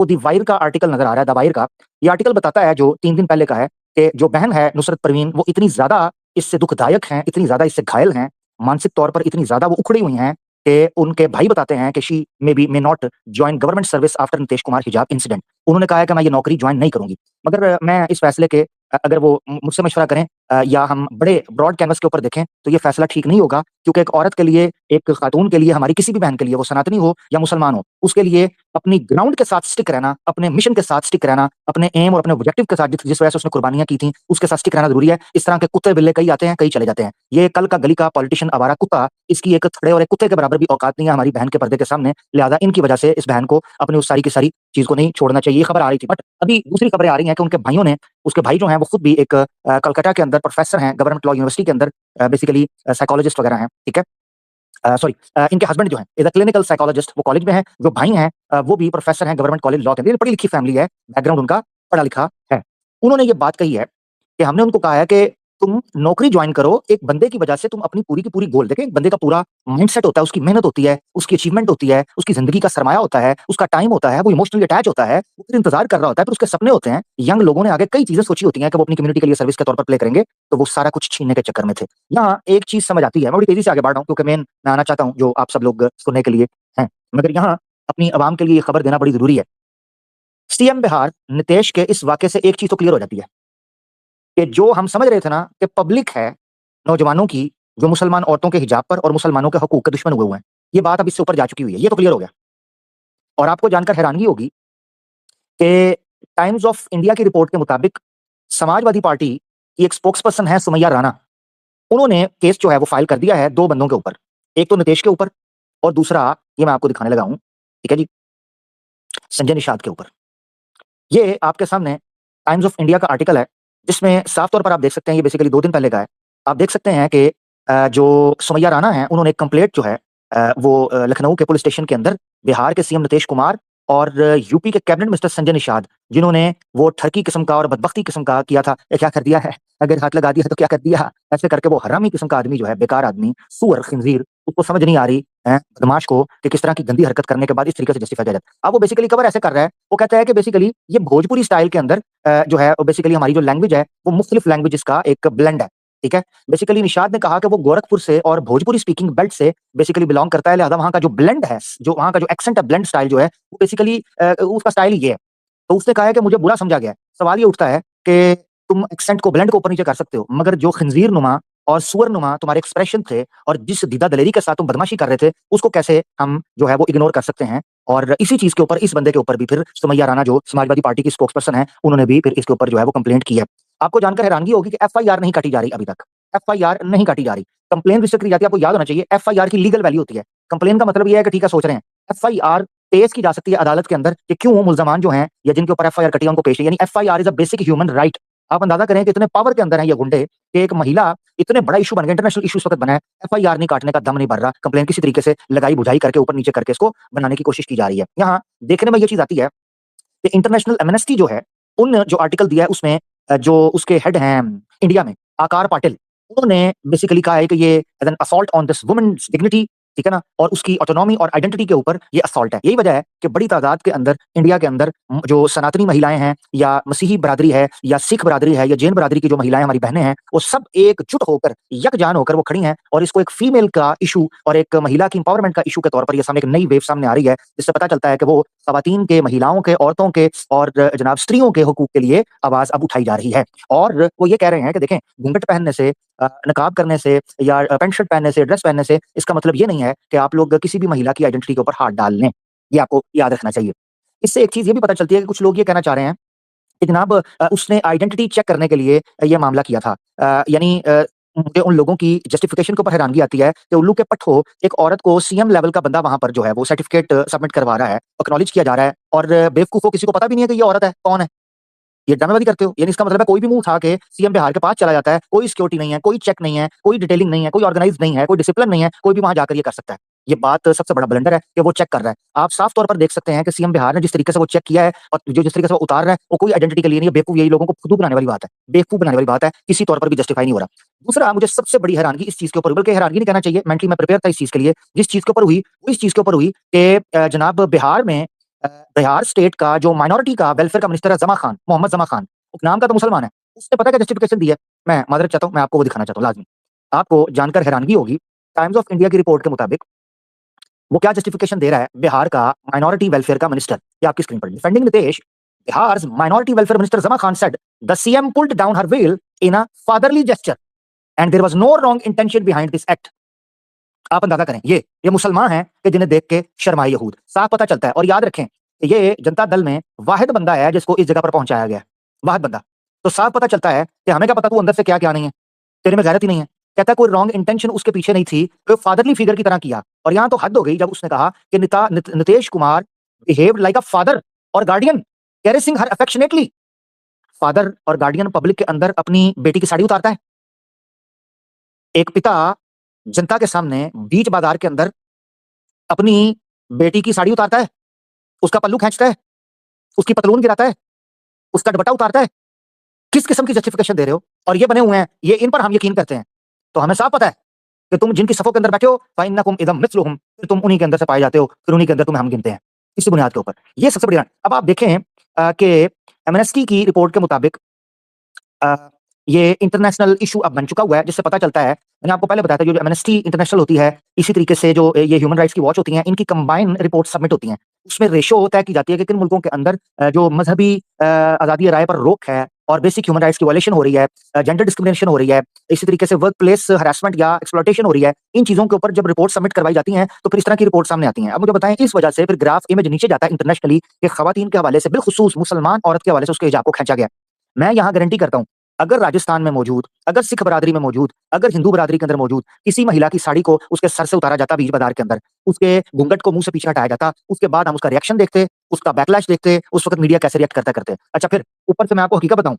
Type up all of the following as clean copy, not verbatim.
वो the wire का article नज़र आ रहा है, द वायर का। ये आर्टिकल बताता है, जो 3 दिन पहले का है, कि जो बहन है नुसरत परवीन, वो इतनी ज़्यादा इससे दुखदायक हैं, इतनी ज़्यादा इससे घायल हैं, मानसिक तौर पर इतनी ज़्यादा वो उखड़ी हुई हैं कि उनके भाई बताते हैं कि she may not join government service after Nitish Kumar हिजाब इंसिडेंट। उन्होंने कहा है कि मैं ये नौकरी जॉइन नहीं करूँगी। मगर मैं इस फैसले के अगर वो मुझसे मशवरा करें या हम बड़े ब्रॉड कैनवस के ऊपर देखें, तो ये फैसला ठीक नहीं होगा, क्योंकि एक औरत के लिए, एक खातून के लिए, हमारी किसी भी बहन के लिए, वो सनातनी हो या मुसलमान हो, उसके लिए अपनी ग्राउंड के साथ स्टिक रहना, अपने मिशन के साथ स्टिक रहना, अपने एम और अपने ऑब्जेक्टिव के साथ जिस वजह से उसने कुर्बानियां की थी, उसके साथ स्टिक रहना जरूरी है। इस तरह के कुत्ते बिल्ले कई आते हैं, कई चले जाते हैं। ये कल का गली का पॉलिटिशियन आवारा कुत्ता, इसकी एक थड़े और एक कुत्ते के बराबर भी औकात नहीं है हमारी बहन के पर्दे के सामने। लिहाजा इनकी वजह से इस बहन को अपनी उस सारी की सारी चीज को नहीं छोड़ना चाहिए। ये खबर आ रही थी, बट अभी दूसरी खबरें आ रही हैं कि उनके भाइयों ने, उसके भाई जो हैं वो खुद भी एक कलकत्ता के अंदर प्रोफेसर हैं, गवर्नमेंट लॉ यूनिवर्सिटी के अंदर, बेसिकली साइकोलॉजिस्ट वगैरह हैं, ठीक है। सॉरी, इनके हस्बैंड जो हैं इज अ क्लिनिकल साइकोलॉजिस्ट, वो कॉलेज में हैं। जो भाई हैं वो भी प्रोफेसर हैं गवर्नमेंट कॉलेज लॉ के अंदर। पढ़ी लिखी फैमिली है, बैकग्राउंड उनका पढ़ा लिखा है। उन्होंने ये बात कही है कि हमने उनको कहा है कि तुम नौकरी ज्वाइन करो, एक बंदे की वजह से तुम अपनी पूरी की पूरी गोल देखें। एक बंदे का पूरा माइंडसेट होता है, उसकी मेहनत होती है, उसकी अचीवमेंट होती है, उसकी जिंदगी का सरमाया होता है, उसका टाइम होता है, वो इमोशनली अटैच होता है, वो फिर इंतजार कर रहा होता है, फिर उसके सपने होते हैं। यंग लोगों ने आगे कई चीजें सोची होती हैं कि वो अपनी कम्युनिटी के लिए सर्विस के तौर पर प्ले करेंगे, तो वो सारा कुछ छीनने के चक्कर में थे। यहाँ एक चीज समझ आती है, मैं बड़ी तेजी से आगे बढ़ रहा हूँ क्योंकि मैं आना चाहता हूँ जो आप सब लोग सुनने के लिए हैं, मगर यहाँ अपनी आवाम के लिए ये खबर देना बड़ी जरूरी है। सीएम बिहार नीतीश के इस वाक्य से एक चीज तो क्लियर हो जाती है कि जो हम समझ रहे थे ना कि पब्लिक है नौजवानों की, जो मुसलमान औरतों के हिजाब पर और मुसलमानों के हकूक के दुश्मन हुए हैं, ये बात अब इससे ऊपर जा चुकी हुई है, ये तो क्लियर हो गया। और आपको जानकर हैरानगी होगी कि टाइम्स ऑफ इंडिया की रिपोर्ट के मुताबिक समाजवादी पार्टी की एक स्पोक्स पर्सन है सुमैया राणा, उन्होंने केस जो है वो फाइल कर दिया है दो बंदों के ऊपर, एक तो नीतीश के ऊपर और दूसरा, ये मैं आपको दिखाने लगा हूं, ठीक है जी, संजय निषाद के ऊपर। ये आपके सामने टाइम्स ऑफ इंडिया का आर्टिकल है, जिसमें साफ तौर पर आप देख सकते हैं, ये बेसिकली 2 दिन पहले का है। आप देख सकते हैं कि जो सुमैया राणा हैं, उन्होंने एक कंप्लेंट जो है वो लखनऊ के पुलिस स्टेशन के अंदर बिहार के सीएम नीतीश कुमार और यूपी के कैबिनेट मिनिस्टर संजय निषाद, जिन्होंने वो ठरकी किस्म का और बदबख्ती किस्म का किया था, ये क्या कर दिया है, अगर हाथ लगा दिया है तो क्या कर दिया, ऐसे करके वो हरामी किस्म का आदमी जो है, बेकार आदमी, सूअर, खिंजीर, उसको समझ नहीं आ रही है बदमाश को कि किस तरह की गंदी हरकत करने के बाद इस तरीके से जस्टिफाई किया जाता है। अब वो बेसिकली कवर ऐसे कर रहा है, वो कहता है कि बेसिकली ये भोजपुरी स्टाइल के अंदर जो है बेसिकली हमारी जो लैंग्वेज है वो मुख्तलिफ लैंग्वेजेस का एक ब्लेंड है, ठीक है। बेसिकली निषाद ने कहा कि वो गोरखपुर से और भोजपुरी स्पीकिंग बेल्ट से बेसिकली बिलोंग करता है, लिहाजा वहां का जो ब्लेंड है, जो वहां का जो एक्सेंट है, ब्लेंड स्टाइल जो है, वो बेसिकली उसका स्टाइल ये है। तो उसने कहा है कि मुझे बुरा समझा गया है। सवाल ये उठता है कि तुम एक्सेंट को, ब्लेंड को ऊपर नीचे कर सकते हो, मगर जो खंजीर नुमा और सुअर नुमा तुम्हारे एक्सप्रेशन थे और जिस दीदा दलेरी के साथ तुम बदमाशी कर रहे थे, उसको कैसे हम जो है वो इग्नोर कर सकते हैं। और इसी चीज के ऊपर, इस बंदे के ऊपर भी फिर सुमैया राणा जो समाजवादी पार्टी की स्पोक्स पर्सन है, उन्होंने भी फिर इसके ऊपर जो है वो कंप्लेंट की है। आपको जानकर हैरानगी होगी कि एफआईआर नहीं काटी जा रही अभी तक, एफआईआर नहीं काटी जा रही, कंप्लेन रजिस्टर करी जाती है। आपको याद होना चाहिए एफआईआर की लीगल वैल्यू होती है। कंप्लेन का मतलब यह है कि ठीक है, सोच रहे हैं, एफआईआर पेश की जा सकती है अदालत के अंदर कि क्यों मुल्जमान जो हैं या जिनके ऊपर एफआईआर कटी है उनको पेश है, यानी FIR is a basic human right. आप अंदाजा करें कि इतने पावर के अंदर हैं ये गुंडे कि एक महिला, इतने बड़ा इशू बन गया, इंटरनेशनल इशू इस वक्त बना है, एफआईआर नहीं काटने का दम नहीं भर रहा, कंप्लेन किसी तरीके से लगाई बुझाई करके ऊपर नीचे करके इसको बनाने की कोशिश की जा रही है। यहाँ देखने में ये चीज आती है कि इंटरनेशनल एमनेस्टी जो है, उन जो आर्टिकल दिया है उसमें जो उसके हेड हैं इंडिया में, आकार पाटिल, उन्होंने बेसिकली कहा है कि ये as an assault on this women's dignity, ठीक है ना, और उसकी ऑटोनॉमी और आइडेंटिटी के ऊपर ये असॉल्ट है। यही वजह है कि बड़ी तादाद के अंदर इंडिया के अंदर जो सनातनी महिलाएं हैं या मसीही बरादरी है या सिख बरादरी है या जैन बरादरी की जो महिलाएं हमारी बहनें हैं, वो सब एकजुट होकर, यकजान होकर वो खड़ी हैं और इसको एक फीमेल का इशू और एक महिला की इंपावरमेंट का इशू के तौर पर ये सामने एक नई वेव सामने आ रही है, जिससे पता चलता है कि वो खवातीन के, महिलाओं के, औरतों के और जनाब स्त्रियों के हकूक के लिए आवाज अब उठाई जा रही है। और वो ये कह रहे हैं कि देखें, घूंघट पहनने से, नकाब करने से या पैंट शर्ट पहनने से, ड्रेस पहनने से इसका मतलब ये नहीं है कि आप लोग किसी भी महिला की आइडेंटिटी के ऊपर हाथ डाल लें। ये आपको याद रखना चाहिए। इससे एक चीज ये भी पता चलती है कि कुछ लोग ये कहना चाह रहे हैं कि जनाब उसने आइडेंटिटी चेक करने के लिए ये मामला किया था। यानी मुझे उन लोगों की जस्टिफिकेशन के ऊपर हैरानगी आती है कि उल्लू के पट्टो एक औरत को सीएम लेवल का बंदा वहां पर जो है वो सर्टिफिकेट सबमिट करवा रहा है, एक्नॉलेज किया जा रहा है, और बेवकूफों किसी को पता भी नहीं है कि ये औरत है, कौन है। ये ड्रामेबाजी करते हो, यानी इसका मतलब है कोई भी मुंह उठा के सीएम बिहार के पास चला जाता है, कोई सिक्योरिटी नहीं है, कोई चेक नहीं है, कोई डिटेलिंग नहीं है, कोई ऑर्गेनाइज नहीं है, कोई डिसिप्लिन नहीं है, कोई भी वहां जाकर ये कर सकता है। ये बात सबसे बड़ा ब्लंडर है कि वो चेक कर रहा है। आप साफ तौर पर देख सकते हैं कि सीएम बिहार ने जिस तरीके से वो चेक किया है और जो जिस तरीके से वो उतार रहा है, वो कोई आइडेंटिटी के लिए नहीं है। बेवकूफ, यही लोगों को खुद बनाने वाली बात है, बेवकूफ बनाने वाली बात है, किसी तौर पर भी जस्टिफाई नहीं हो रहा। दूसरा, मुझे सबसे बड़ी हैरानगी इस चीज के ऊपर, बल्कि हैरानगी नहीं कहना चाहिए, मेंटली मैं प्रिपेयर था इस चीज के लिए, जिस चीज के ऊपर हुई वो इस चीज के ऊपर हुई कि जनाब बिहार में बिहार स्टेट का जो माइनॉरिटी का वेलफेयर का मिनिस्टर है जमा खान, मोहम्मद जमा खान, नाम का तो मुसलमान है, उसने पता है क्या जस्टिफिकेशन दी है? मैं मादरत चाहता हूँ, मैं आपको वो दिखाना चाहता हूँ लाजमी। आपको जानकर हैरानगी होगी, टाइम्स ऑफ इंडिया की रिपोर्ट के मुताबिक वो क्या जस्टिफिकेशन दे रहा है बिहार का माइनॉरिटी वेलफेयर का मिनिस्टर, ये आपकी स्क्रीन पर। Defending Nitish, Bihar's minority welfare minister Zama Khan said the CM pulled down her veil in a fatherly gesture and there was no wrong intention behind this act. आप अंदाजा करें, ये मुसलमान हैं कि जिन्हें देख के शर्माए यहूद, साफ पता चलता है। और याद रखें ये जनता दल में वाहिद बंदा है जिसको इस जगह पर पहुंचाया गया है, वाहिद बंदा। तो साफ पता चलता है कि हमें क्या पता तू अंदर से क्या क्या नहीं है, तेरे में गैरत ही नहीं है। कहता है कोई रॉन्ग इंटेंशन उसके पीछे नहीं थी, कोई फादरली फिगर की तरह किया। और यहां तो हद हो गई जब उसने कहा कि Nitish Kumar behaved like a father और गार्डियन कैरेसिंग हर अफेक्शनेटली। फादर और गार्डियन पब्लिक के अंदर अपनी बेटी की साड़ी उतारता है। एक पिता जनता के सामने बीच बाजार के अंदर अपनी बेटी की साड़ी उतारता है, उसका पल्लू खींचता है, उसकी पतलून गिराता है, उसका दुपट्टा उतारता है। किस किस्म की जस्टिफिकेशन दे रहे हो? और ये बने हुए हैं, ये इन पर हम यकीन करते हैं। तो हमें साफ पता है कि तुम जिनकी सफ़ों के अंदर बैठे हो, फ़इन्नकुम इदम मिस्लुहुम, फिर तुम उन्हीं के अंदर से पाए जाते हो, फिर उन्हीं के अंदर तुम्हें हम गिनते हैं। इसी बुनियाद के ऊपर। ये सबसे बड़ी बात। अब आप देखें कि एमनेस्टी की रिपोर्ट के मुताबिक अ, ये इंटरनेशनल इशू अब बन चुका हुआ है, जिससे पता चलता है, मैंने आपको पहले बताया था, जो एमनेस्टी इंटरनेशनल होती है, इसी तरीके से जो ये ह्यूमन राइट्स की वॉच होती हैं, इनकी कंबाइन रिपोर्ट सबमिट होती हैं। उसमें रेशो तय की जाती है कि किन मुल्कों के अंदर जो मजहबी आज़ादी राय पर रोक है और बेसिक ह्यूमन राइट्स की वायलेशन हो रही है, जेंडर डिस्क्रिमिनेशन हो रही है, इसी तरीके से वर्क प्लेस हरासमेंट या एक्सप्लॉयटेशन हो रही है, इन चीज़ों के ऊपर जब रिपोर्ट सबमिट करवाई जाती हैं, तो फिर इस तरह की रिपोर्ट सामने आती हैं। अब मुझे बताएं, इस वजह से फिर ग्राफ इमेज नीचे जाता है इंटरनेशनली कि खवातीन के हवाले से, बिलखुसूस मुसलमान औरत के हवाले से उसके हिजाब को खींचा गया। मैं यहाँ गारंटी करता हूँ, अगर राजस्थान में मौजूद, अगर सिख बरादरी में मौजूद, अगर हिंदू बरादरी के अंदर मौजूद किसी महिला की साड़ी को उसके सर से उतारा जाता बीच बाजार के अंदर, उसके घूंघट को मुंह से पीछे हटाया जाता, उसके बाद हम उसका रिएक्शन देखते, उसका बैकलैश देखते, उस वक्त मीडिया कैसे रिएक्ट करता करते। अच्छा, फिर ऊपर से मैं आपको हकीकत बताऊं,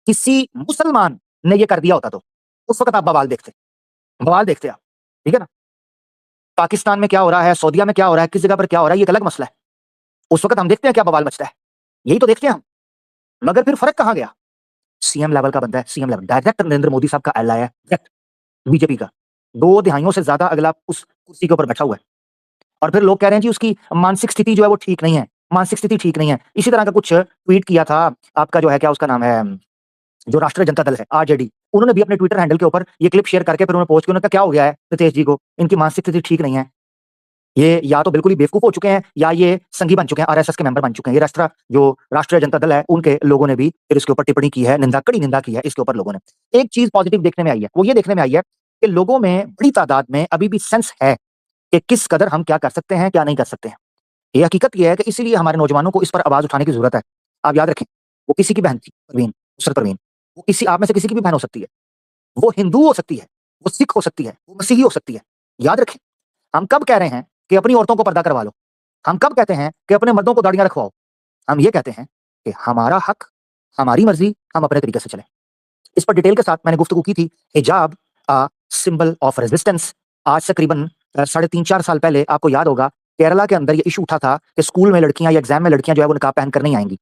किसी मुसलमान ने ये कर दिया होता तो उस वक्त आप बवाल देखते, बवाल देखते आप। ठीक है ना? पाकिस्तान में क्या हो रहा है, सऊदीया में क्या हो रहा है, किस जगह पर क्या हो रहा है, ये एक अलग मसला है। उस वक्त हम देखते हैं क्या बवाल मचता है, यही तो देखते हैं हम। मगर फिर फर्क कहां गया? सीएम लेवल का बंदा है, CM level direct Narendra Modi साहब का एलाय है, डायरेक्ट बीजेपी का। 2 दिहाइयों से ज्यादा अगला उस कुर्सी के ऊपर बैठा हुआ है। और फिर लोग कह रहे हैं जी उसकी मानसिक स्थिति जो है वो ठीक नहीं है, मानसिक स्थिति ठीक नहीं है। इसी तरह का कुछ ट्वीट किया था आपका जो है, क्या उसका नाम है, जो राष्ट्रीय जनता दल है, आरजेडी, उन्होंने भी अपने ट्विटर हैंडल के ऊपर ये क्लिप शेयर करके फिर उन्होंने पोस्ट किया, उन्होंने कहा क्या हो गया है नीतीश जी को, इनकी मानसिक स्थिति ठीक नहीं है। ये या तो बिल्कुल ही बेवकूफ हो चुके हैं या ये संघी बन चुके हैं, आरएसएस के मेंबर बन चुके हैं। ये जो राष्ट्रीय जनता दल है, उनके लोगों ने भी फिर इसके ऊपर टिप्पणी की है, निंदा, कड़ी निंदा की है इसके ऊपर लोगों ने। एक चीज पॉजिटिव देखने में आई है, वो ये देखने में आई है कि लोगों में बड़ी तादाद में अभी भी सेंस है कि किस कदर हम क्या कर सकते हैं, क्या नहीं कर सकते हैं। ये हकीकत ये है कि इसीलिए हमारे नौजवानों को इस पर आवाज उठाने की जरूरत है। आप याद रखें, वो किसी की बहन थी परवीन, नुसरत परवीन, वो किसी आप में से किसी की भी बहन हो सकती है, वो हिंदू हो सकती है, वो सिख हो सकती है, वो मसीही हो सकती है। याद रखें, हम कब कह रहे हैं कि अपनी औरतों को पर्दा करवा लो, हम कब कहते हैं कि अपने मर्दों को दाढ़ियां रखवाओ? हम ये कहते हैं कि हमारा हक, हमारी मर्जी, हम अपने तरीके से चलें। इस पर डिटेल के साथ मैंने गुफ्तगू की थी, हिजाब अ सिंबल ऑफ रेजिस्टेंस। आज से करीबन 3.5-4 साल पहले आपको याद होगा, केरला के अंदर ये इशू उठा था कि स्कूल में लड़कियां या एग्जाम में लड़कियां जो है वो निकाब पहनकर नहीं आएंगी,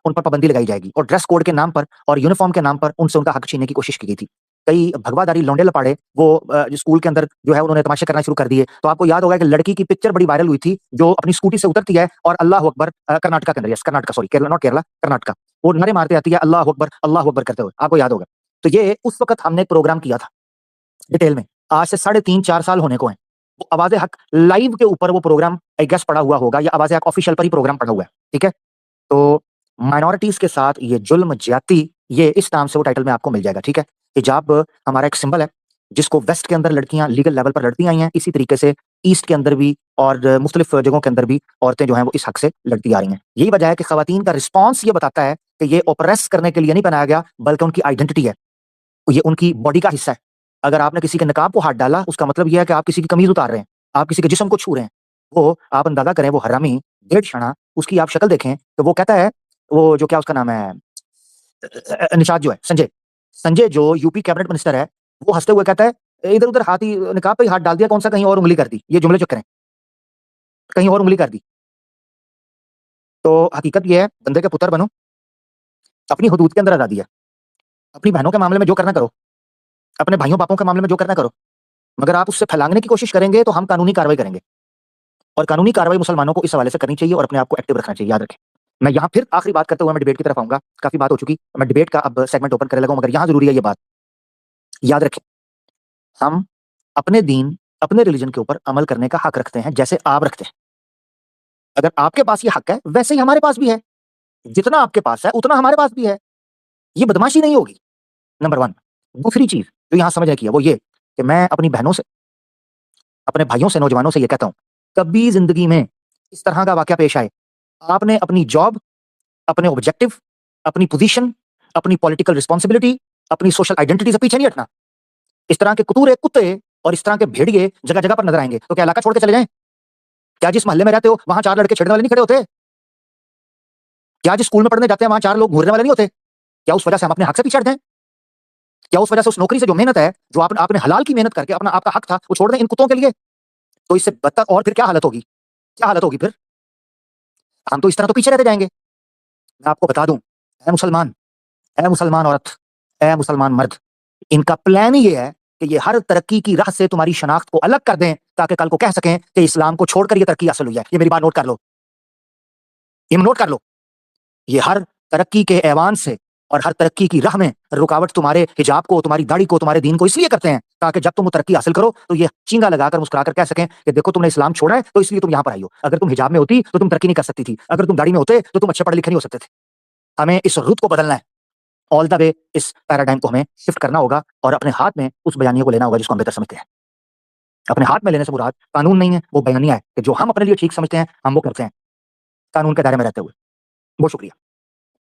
उन पर पाबंदी लगाई जाएगी और ड्रेस कोड के नाम पर और यूनिफॉर्म के नाम पर उनसे उनका हक छीनने की कोशिश की गई थी। कई भगवादारी लौंडे लपाड़े वो जो स्कूल के अंदर जो है उन्होंने तमाशे करना शुरू कर दिए। तो आपको याद होगा कि लड़की की पिक्चर बड़ी वायरल हुई थी जो अपनी स्कूटी से उतरती है और अल्लाह अकबर, कर्नाटका के अंदर, yes Karnataka, sorry Kerala not Kerala, Karnataka, वो नारे मारते आती है अल्लाह अकबर करते हुए, आपको याद होगा। तो ये उस वक्त हमने एक प्रोग्राम किया था डिटेल में, आज से 3.5-4 साल होने को हैं। वो आवाज़े हक लाइव के ऊपर वो प्रोग्राम आई गेस पड़ा हुआ होगा या आवाज़े हक ऑफिशियल पर ही प्रोग्राम पड़ा हुआ है। ठीक है? तो माइनॉरिटीज़ के साथ ये जुल्म, ज्यादती, ये इस नाम से वो टाइटल में आपको मिल जाएगा। ठीक है? हिजाब हमारा एक सिंबल है, जिसको वेस्ट के अंदर लड़कियां लीगल लेवल पर लड़ती आई हैं, इसी तरीके से ईस्ट के अंदर भी और मुख्तलिफ जगहों के अंदर भी औरतें जो हैं वो इस हक से लड़ती आ रही हैं। यही वजह है कि खवातीन का रिस्पॉन्स ये बताता है कि ये ओप्रेस करने के लिए नहीं बनाया गया, बल्कि उनकी आइडेंटिटी है, ये उनकी बॉडी का हिस्सा है। अगर आपने किसी के नकाब को हाथ डाला, उसका मतलब ये है कि आप किसी की कमीज उतार रहे हैं, आप किसी के जिस्म को छू रहे हैं। वो आप अंदाजा करें, वो हरामी, डेढ़ शना, उसकी आप शक्ल देखें तो वो कहता है, वो जो क्या उसका नाम है, निषाद जो है, संजय, संजय जो यूपी कैबिनेट मिनिस्टर है, वो हंसते हुए कहता है, इधर उधर हाथ ही नकाब पे ही हाथ डाल दिया, कौन सा कहीं और उंगली कर दी, ये जुमले जो करें, कहीं और उंगली कर दी। तो हकीकत ये है, बंदे के पुत्र बनो, अपनी हदूद के अंदर आजादी है, अपनी बहनों के मामले में जो करना करो, अपने भाइयों बापों के मामले में जो करना करो, मगर आप उससे फैलांगने की कोशिश करेंगे तो हम कानूनी कार्रवाई करेंगे। और कानूनी कार्रवाई मुसलमानों को इस हवाले से करनी चाहिए और अपने आप को एक्टिव रखना चाहिए, याद रखें। मैं यहाँ फिर आखिरी बात करते हुए मैं डिबेट की तरफ आऊंगा। काफी बात हो चुकी, मैं डिबेट का अब सेगमेंट ओपन करने लगा हूं, मगर यहाँ जरूरी है ये बात याद रखें। हम अपने दीन, अपने रिलीजन के ऊपर अमल करने का हक रखते हैं, जैसे आप रखते हैं। अगर आपके पास ये हक है, वैसे ही हमारे पास भी है। जितना आपके पास है उतना हमारे पास भी है। ये बदमाशी नहीं होगी, नंबर वन। दूसरी चीज जो यहां समझने की है वो ये कि मैं अपनी बहनों से, अपने भाइयों से, नौजवानों से ये कहता हूं, कभी जिंदगी में इस तरह का वाकया पेश आए, आपने अपनी जॉब, अपने ऑब्जेक्टिव, अपनी पोजीशन, अपनी पॉलिटिकल रिस्पॉन्सिबिलिटी, अपनी सोशल आइडेंटिटी से पीछे नहीं हटना। इस तरह के कुतूरे कुत्ते और इस तरह के भेड़िए जगह जगह पर नजर आएंगे, तो क्या इलाका छोड़ के चले जाएं? क्या जिस मोहल्ले में रहते हो वहां 4 लड़के छेड़ने वाले नहीं खड़े होते? क्या जिस स्कूल में पढ़ने जाते हैं वहां 4 लोग घूरने वाले नहीं होते? क्या उस वजह से हम अपने हक से पीछे हट जाएं? क्या उस वजह से उस नौकरी से जो मेहनत है, जो आपने हलाल की मेहनत करके अपना आपका हक था, वो छोड़ दें इन कुत्तों के लिए? तो इससे बदतर और फिर क्या हालत होगी? क्या हालत होगी फिर? हम तो इस तरह तो पीछे रहते जाएंगे। मैं आपको बता दूं, ए मुसलमान, ए मुसलमान औरत, ए मुसलमान मर्द, इनका प्लान ही ये है कि ये हर तरक्की की राह से तुम्हारी शनाख्त को अलग कर दें, ताकि कल को कह सकें कि इस्लाम को छोड़कर ये तरक्की हासिल हुई है। ये मेरी बात नोट कर लो, ये नोट कर लो। ये हर तरक्की के ऐवान से और हर तरक्की की राह में रुकावट तुम्हारे हिजाब को, तुम्हारी दाढ़ी को, तुम्हारे दीन को इसलिए करते हैं ताकि जब तुम वो तरक्की हासिल करो तो ये चींगा लगाकर मुस्कुराकर कह सकें कि देखो तुमने इस्लाम छोड़ा है तो इसलिए तुम यहाँ पर आई हो। अगर तुम हिजाब में होती तो तुम तरक्की नहीं कर सकती थी, अगर तुम दाढ़ी में होते तो तुम अच्छे पढ़े लिखे नहीं हो सकते थे। हमें इस रुत को बदलना है, ऑल द वे इस पैराडाइम को हमें शिफ्ट करना होगा और अपने हाथ में उस बयानिया को लेना होगा जिसको हम बेहतर समझते हैं। अपने हाथ में लेने से मुराद कानून नहीं है, वो बयानिया है कि जो हम अपने लिए ठीक समझते हैं हम वो करते हैं, कानून के दायरे में रहते हुए। बहुत शुक्रिया।